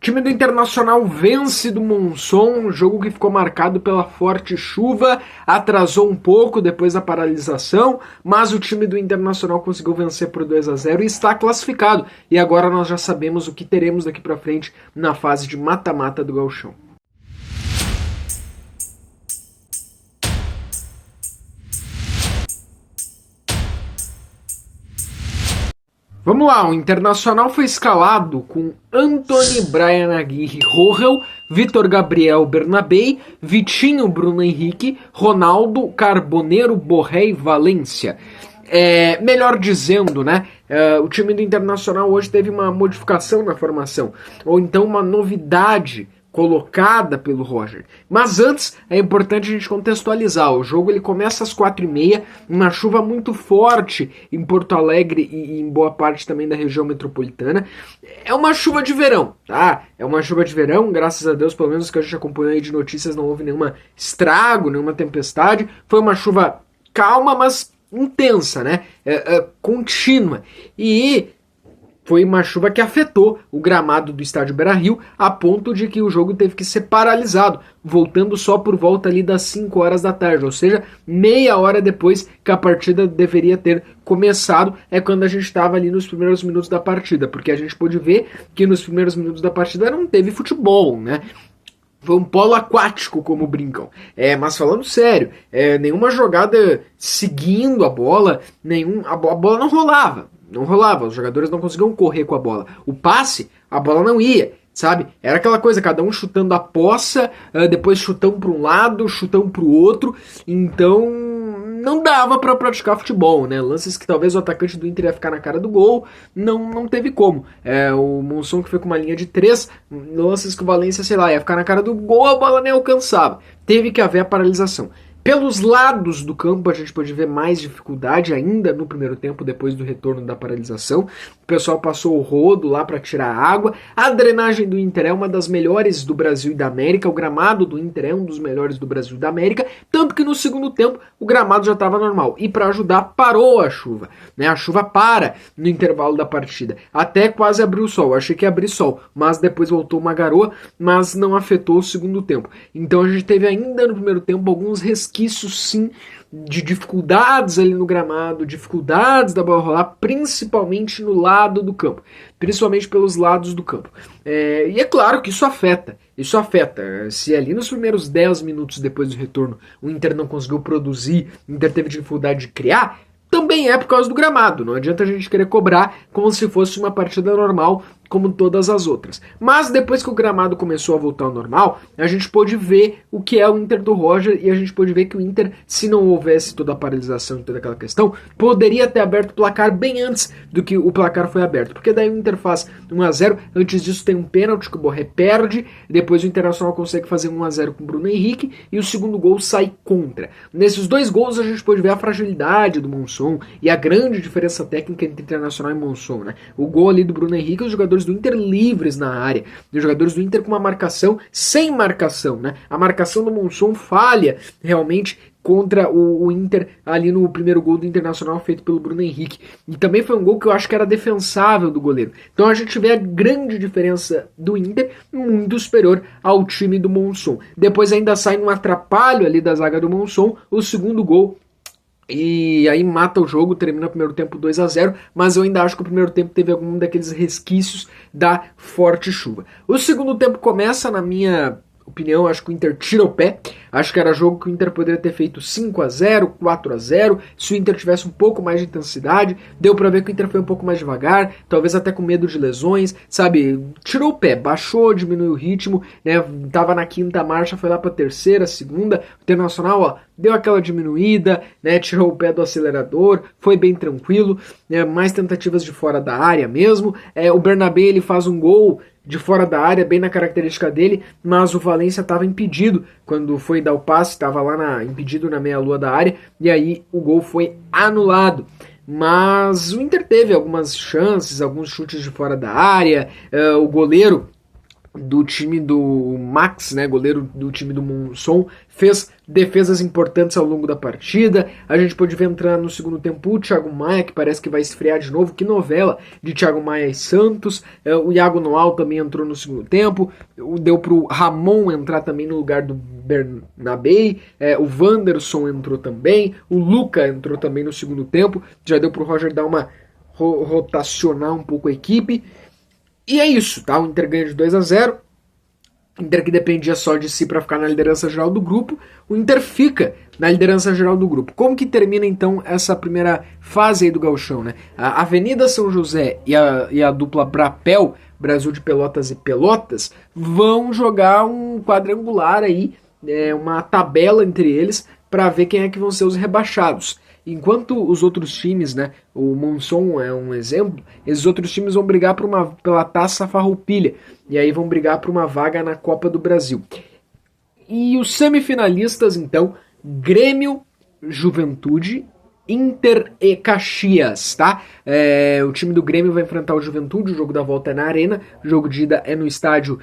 O time do Internacional vence do Monzón, um jogo que ficou marcado pela forte chuva, atrasou um pouco depois da paralisação, mas o time do Internacional conseguiu vencer por 2-0 e está classificado. E agora nós já sabemos o que teremos daqui para frente na fase de mata-mata do Gauchão. Vamos lá, o Internacional foi escalado com Antony Brian Aguirre Rohel, Vitor Gabriel Bernabei, Vitinho Bruno Henrique, Ronaldo Carboneiro Borré e Valência. Melhor dizendo, né? O time do Internacional hoje teve uma modificação na formação, ou então uma novidade colocada pelo Roger. Mas antes, é importante a gente contextualizar. O jogo ele começa às 4h30, uma chuva muito forte em Porto Alegre e em boa parte também da região metropolitana. É uma chuva de verão, tá? É uma chuva de verão, graças a Deus, pelo menos que a gente acompanhou aí de notícias, não houve nenhuma estrago, nenhuma tempestade. Foi uma chuva calma, mas intensa, né? Contínua. E foi uma chuva que afetou o gramado do estádio Beira-Rio, a ponto de que o jogo teve que ser paralisado, voltando só por volta ali das 5 horas da tarde, ou seja, meia hora depois que a partida deveria ter começado, é quando a gente estava ali nos primeiros minutos da partida, porque a gente pôde ver que nos primeiros minutos da partida não teve futebol, né? Foi um polo aquático, como brincam. Mas falando sério, nenhuma jogada seguindo a bola, a bola não rolava. Não rolava, os jogadores não conseguiam correr com a bola. O passe, a bola não ia, sabe? Era aquela coisa, cada um chutando a poça, depois chutão para um lado, chutão para o outro. Então, não dava para praticar futebol, né? Lances que talvez o atacante do Inter ia ficar na cara do gol, não teve como. O Monzón que foi com uma linha de 3, lances que o Valência, sei lá, ia ficar na cara do gol, a bola nem alcançava. Teve que haver a paralisação. Pelos lados do campo a gente pode ver mais dificuldade ainda no primeiro tempo, depois do retorno da paralisação. O pessoal passou o rodo lá para tirar a água. A drenagem do Inter é uma das melhores do Brasil e da América. O gramado do Inter é um dos melhores do Brasil e da América. Tanto que no segundo tempo o gramado já estava normal. E para ajudar, parou a chuva, né? A chuva para no intervalo da partida. Até quase abriu o sol. Eu achei que ia abrir sol, mas depois voltou uma garoa, mas não afetou o segundo tempo. Então a gente teve ainda no primeiro tempo alguns resquícios, sim, de dificuldades ali no gramado, dificuldades da bola rolar, principalmente no lado do campo, principalmente pelos lados do campo. E é claro que isso afeta. Se ali nos primeiros 10 minutos depois do retorno o Inter não conseguiu produzir, o Inter teve dificuldade de criar, também é por causa do gramado. Não adianta a gente querer cobrar como se fosse uma partida normal, como todas as outras. Mas depois que o gramado começou a voltar ao normal, a gente pôde ver o que é o Inter do Roger, e a gente pôde ver que o Inter, se não houvesse toda a paralisação e toda aquela questão, poderia ter aberto o placar bem antes do que o placar foi aberto. Porque daí o Inter faz 1-0, antes disso tem um pênalti que o Borré perde, depois o Internacional consegue fazer 1-0 com o Bruno Henrique, e o segundo gol sai contra. Nesses dois gols a gente pôde ver a fragilidade do Monzón e a grande diferença técnica entre Internacional e Monzón, né? O gol ali do Bruno Henrique, os jogadores do Inter livres na área, os jogadores do Inter com uma marcação sem marcação, né? A marcação do Monzón falha realmente contra o Inter ali no primeiro gol do Internacional feito pelo Bruno Henrique. E também foi um gol que eu acho que era defensável do goleiro. Então a gente vê a grande diferença do Inter, muito superior ao time do Monzón. Depois ainda sai um atrapalho ali da zaga do Monzón, o segundo gol, e aí mata o jogo, termina o primeiro tempo 2-0, mas eu ainda acho que o primeiro tempo teve algum daqueles resquícios da forte chuva. O segundo tempo começa, na minha opinião, acho que o Inter tira o pé. Acho que era jogo que o Inter poderia ter feito 5-0, 4-0, se o Inter tivesse um pouco mais de intensidade. Deu pra ver que o Inter foi um pouco mais devagar, talvez até com medo de lesões, sabe? Tirou o pé, baixou, diminuiu o ritmo, né? Tava na quinta marcha, foi lá pra terceira, segunda. O Internacional, ó, deu aquela diminuída, né? Tirou o pé do acelerador, foi bem tranquilo, né? Mais tentativas de fora da área mesmo. O Bernabei, ele faz um gol de fora da área, bem na característica dele, mas o Valência estava impedido quando foi dar o passe, estava lá impedido na meia-lua da área, e aí o gol foi anulado. Mas o Inter teve algumas chances, alguns chutes de fora da área, o goleiro do time do Max, né, goleiro do time do Monson, fez defesas importantes ao longo da partida. A gente pôde ver entrar no segundo tempo o Thiago Maia, que parece que vai esfriar de novo. Que novela de Thiago Maia e Santos. O Iago Noal também entrou no segundo tempo. Deu pro Ramon entrar também no lugar do Bernabei. O Wanderson entrou também. O Luca entrou também no segundo tempo. Já deu pro Roger dar uma rotacionar um pouco a equipe. E é isso, tá? O Inter ganha de 2-0. O Inter que dependia só de si para ficar na liderança geral do grupo. O Inter fica na liderança geral do grupo. Como que termina então essa primeira fase aí do Gauchão, né? A Avenida São José e a dupla Brapel, Brasil de Pelotas e Pelotas, vão jogar um quadrangular aí, uma tabela entre eles para ver quem é que vão ser os rebaixados. Enquanto os outros times, né, o Monson é um exemplo, esses outros times vão brigar pela Taça Farroupilha, e aí vão brigar por uma vaga na Copa do Brasil. E os semifinalistas, então, Grêmio, Juventude, Inter e Caxias, tá? O time do Grêmio vai enfrentar o Juventude, o jogo da volta é na Arena, o jogo de ida é no estádio.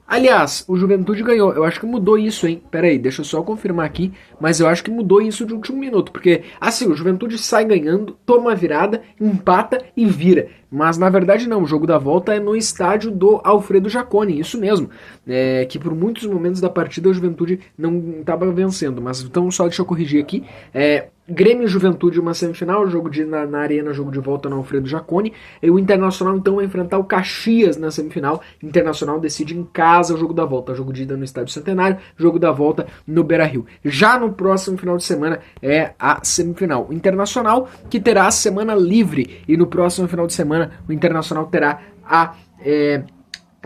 Aliás, o Juventude ganhou, eu acho que mudou isso, hein? Pera aí, deixa eu só confirmar aqui, mas eu acho que mudou isso de último minuto, porque, assim, o Juventude sai ganhando, toma a virada, empata e vira. Mas, na verdade, não, o jogo da volta é no estádio do Alfredo Jaconi, isso mesmo, que por muitos momentos da partida o Juventude não estava vencendo, mas então só deixa eu corrigir aqui, Grêmio e Juventude uma semifinal, jogo de na Arena, jogo de volta no Alfredo Jaconi, e o Internacional então vai enfrentar o Caxias na semifinal. Internacional decide em casa o jogo da volta, jogo de ida no Estádio Centenário, jogo da volta no Beira-Rio. Já no próximo final de semana é a semifinal. O Internacional que terá a semana livre, e no próximo final de semana o Internacional terá a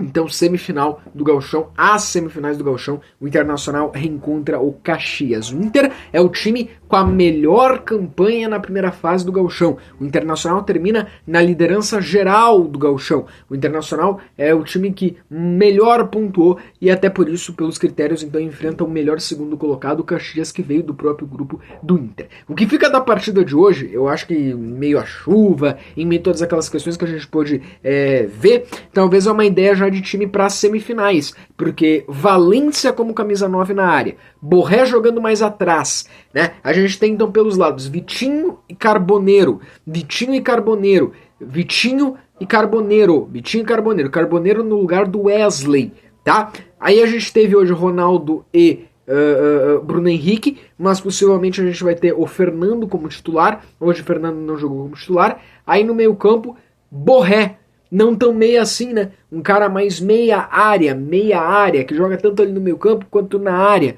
então, semifinal do Gauchão, as semifinais do Gauchão, o Internacional reencontra o Caxias. O Inter é o time com a melhor campanha na primeira fase do Gauchão. O Internacional termina na liderança geral do Gauchão. O Internacional é o time que melhor pontuou e até por isso, pelos critérios, então enfrenta o melhor segundo colocado, o Caxias, que veio do próprio grupo do Inter. O que fica da partida de hoje, eu acho que meio a chuva, em meio a todas aquelas questões que a gente pôde ver, talvez é uma ideia já de time para as semifinais, porque Valência como camisa 9 na área, Borré jogando mais atrás, né? A gente tem então pelos lados Vitinho e Carboneiro, Carboneiro no lugar do Wesley, tá? Aí a gente teve hoje Ronaldo e Bruno Henrique, mas possivelmente a gente vai ter o Fernando como titular. Hoje o Fernando não jogou como titular. Aí no meio campo, Borré, não tão meia assim, né? Um cara mais meia área, que joga tanto ali no meio campo quanto na área.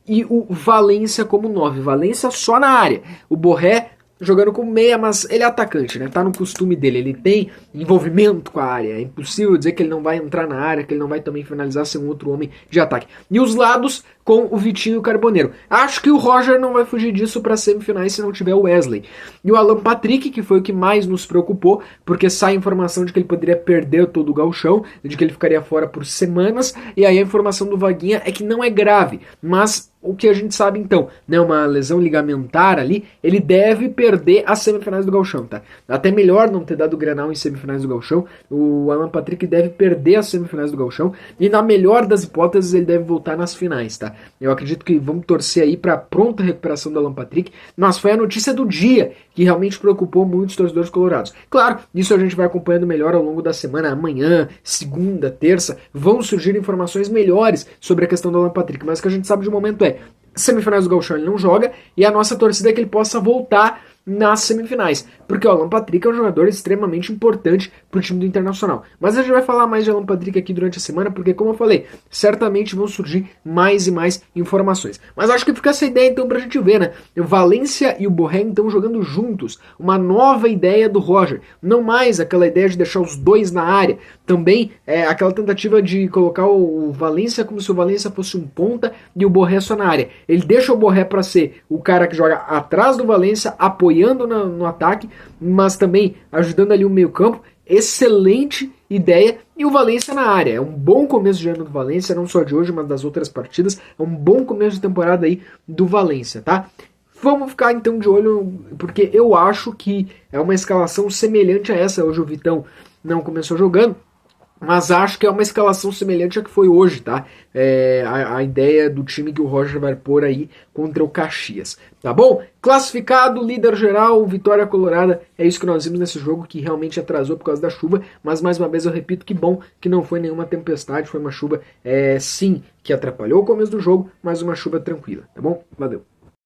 E o Valência como 9, Valência só na área. O Borré jogando como meia, mas ele é atacante, né? Tá no costume dele, ele tem envolvimento com a área. É impossível dizer que ele não vai entrar na área, que ele não vai também finalizar sem um outro homem de ataque. E os lados com o Vitinho e o Carboneiro. Acho que o Roger não vai fugir disso para semifinais se não tiver o Wesley. E o Alan Patrick, que foi o que mais nos preocupou, porque sai a informação de que ele poderia perder todo o gauchão, de que ele ficaria fora por semanas, e aí a informação do Vaguinha é que não é grave, mas o que a gente sabe então, né, uma lesão ligamentar ali, ele deve perder as semifinais do gauchão, tá? Até melhor não ter dado o Grenal em semifinais do gauchão, o Alan Patrick deve perder as semifinais do gauchão, e na melhor das hipóteses ele deve voltar nas finais, tá? Eu acredito que vamos torcer aí para pronta recuperação do Alan Patrick, mas foi a notícia do dia que realmente preocupou muitos torcedores colorados. Claro, isso a gente vai acompanhando melhor ao longo da semana, amanhã, segunda, terça, vão surgir informações melhores sobre a questão do Alan Patrick, mas o que a gente sabe de momento é semifinais do gauchão ele não joga, e a nossa torcida é que ele possa voltar nas semifinais, porque o Alan Patrick é um jogador extremamente importante para o time do Internacional. Mas a gente vai falar mais de Alan Patrick aqui durante a semana, porque como eu falei, certamente vão surgir mais e mais informações. Mas acho que fica essa ideia então pra gente ver, né? O Valência e o Borré então jogando juntos, uma nova ideia do Roger, não mais aquela ideia de deixar os dois na área, também aquela tentativa de colocar o Valência como se o Valência fosse um ponta e o Borré só na área. Ele deixa o Borré para ser o cara que joga atrás do Valência, apoiando no ataque, mas também ajudando ali o meio campo. Excelente ideia, e o Valência na área. É um bom começo de ano do Valência, não só de hoje, mas das outras partidas. É um bom começo de temporada aí do Valência, tá? Vamos ficar então de olho, porque eu acho que é uma escalação semelhante a essa. Hoje o Vitão não começou jogando, Mas acho que é uma escalação semelhante à que foi hoje, tá? A ideia do time que o Roger vai pôr aí contra o Caxias, tá bom? Classificado, líder geral, vitória colorada, é isso que nós vimos nesse jogo que realmente atrasou por causa da chuva, mas mais uma vez eu repito que bom que não foi nenhuma tempestade, foi uma chuva, sim, que atrapalhou o começo do jogo, mas uma chuva tranquila, tá bom? Valeu!